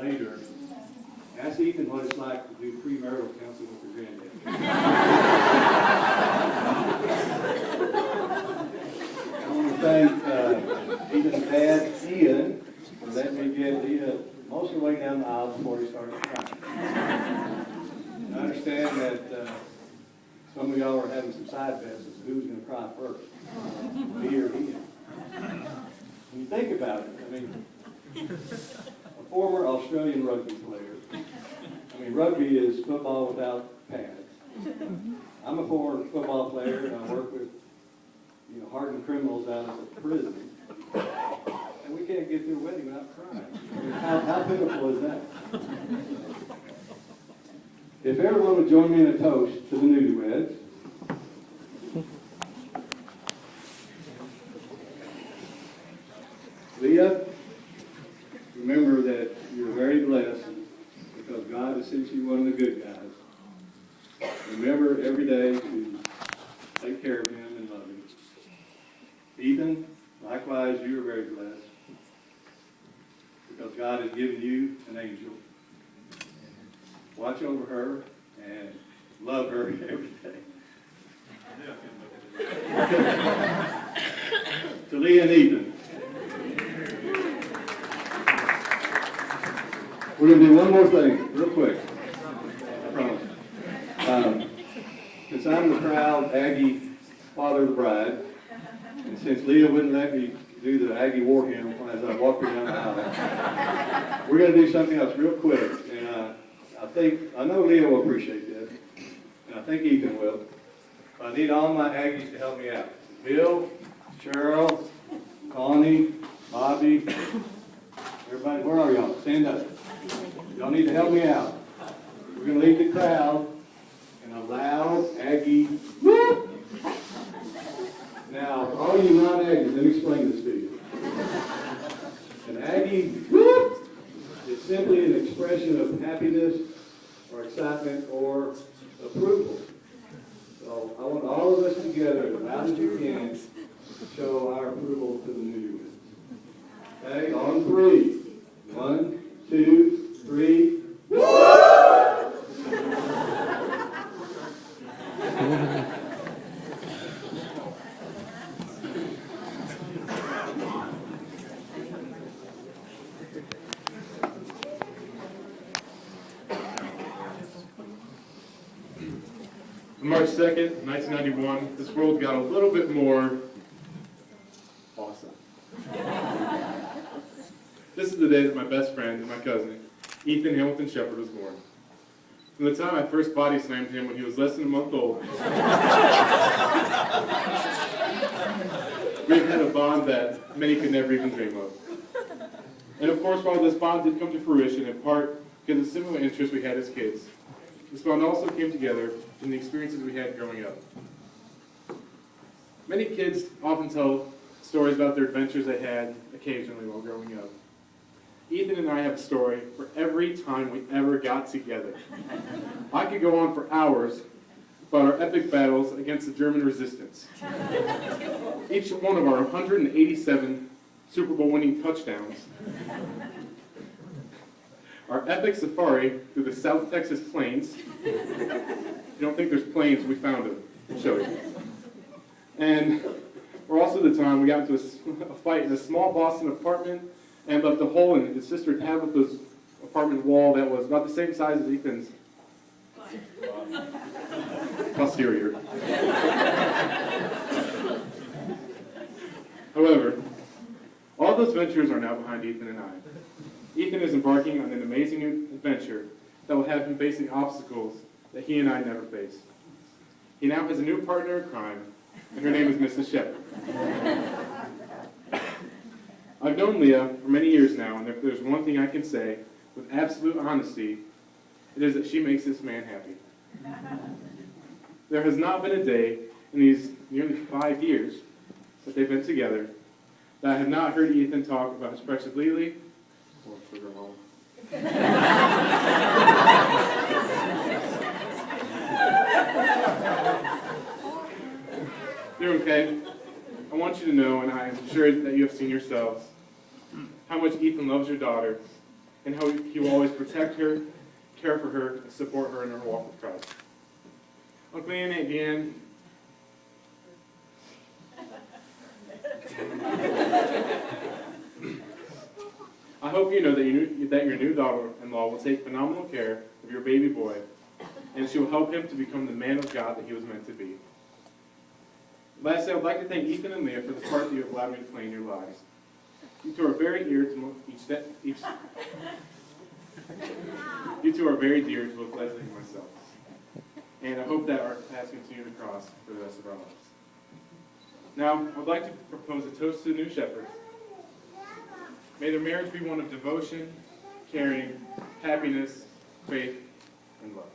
later, ask Ethan what it's like to do premarital counseling with your granddad. I want to thank Ethan's dad, Ian, for letting me get Leah most of the way down the aisle before he started crying. I understand that some of y'all are having some side bets as to who's going to cry first, me or Ian. When you think about it, I mean, a former Australian rugby player. I mean, rugby is football without pads. I'm a former football player, and I work with, hardened criminals out of the prison. And we can't get through a wedding without crying. I mean, how pitiful is that? If everyone would join me in a toast to the newlyweds. Leah, remember that you're very blessed because God has sent you one of the good guys. Remember every day to take care of him and love him. Ethan, likewise, you are very blessed because God has given you an angel. Watch over her and love her every day. To Leah and Ethan. We're going to do one more thing, real quick. I promise. Since I'm the proud Aggie father of the bride, and since Leah wouldn't let me do the Aggie war hymn as I walk her down the aisle, we're going to do something else real quick. And I know Leah will appreciate this, and I think Ethan will. I need all my Aggies to help me out. Bill, Cheryl, Connie, Bobby, everybody, where are y'all? Stand up. Y'all need to help me out. We're going to lead the crowd in a loud Aggie whoop. Now, all you non-Aggies, let me explain this to you. An Aggie whoop is simply an expression of happiness or excitement or approval. So I want all of us together, as loud as you can, to show our approval to the newlyweds. Okay, on three. 1, 2, 3. Woo! On March 2nd, 1991, this world got a little bit more awesome. This is the day that my best friend and my cousin, Ethan Hamilton Shepard, was born. From the time I first body slammed him when he was less than a month old, we've had a bond that many could never even dream of. And of course, while this bond did come to fruition in part because of similar interests we had as kids, this bond also came together in the experiences we had growing up. Many kids often tell stories about their adventures they had occasionally while growing up. Ethan and I have a story for every time we ever got together. I could go on for hours about our epic battles against the German resistance. Each one of our 187 Super Bowl winning touchdowns, our epic safari through the South Texas plains. If you don't think there's plains, we found them. I'll show you. And or also the time we got into a fight in a small Boston apartment and left a hole in his sister Tabitha's apartment wall that was about the same size as Ethan's posterior. However, all those ventures are now behind Ethan and I. Ethan is embarking on an amazing adventure that will have him facing obstacles that he and I never faced. He now has a new partner in crime, and her name is Mrs. Shepard. I've known Leah for many years now, and if there's one thing I can say with absolute honesty, it is that she makes this man happy. There has not been a day in these nearly 5 years that they've been together that I have not heard Ethan talk about his precious Lily or sugar home. Dear okay, I want you to know, and I am sure that you have seen yourselves, how much Ethan loves your daughter, and how he will always protect her, care for her, and support her in her walk with Christ. Uncle Ian and Aunt Deanne, I hope you know that your new daughter-in-law will take phenomenal care of your baby boy, and she will help him to become the man of God that he was meant to be. Lastly, I would like to thank Ethan and Leah for the part that you have allowed me to play in your lives. You two are very dear to you two are very dear to both Leslie and myself. And I hope that our paths continue to cross for the rest of our lives. Now, I would like to propose a toast to the new shepherds. May their marriage be one of devotion, caring, happiness, faith, and love.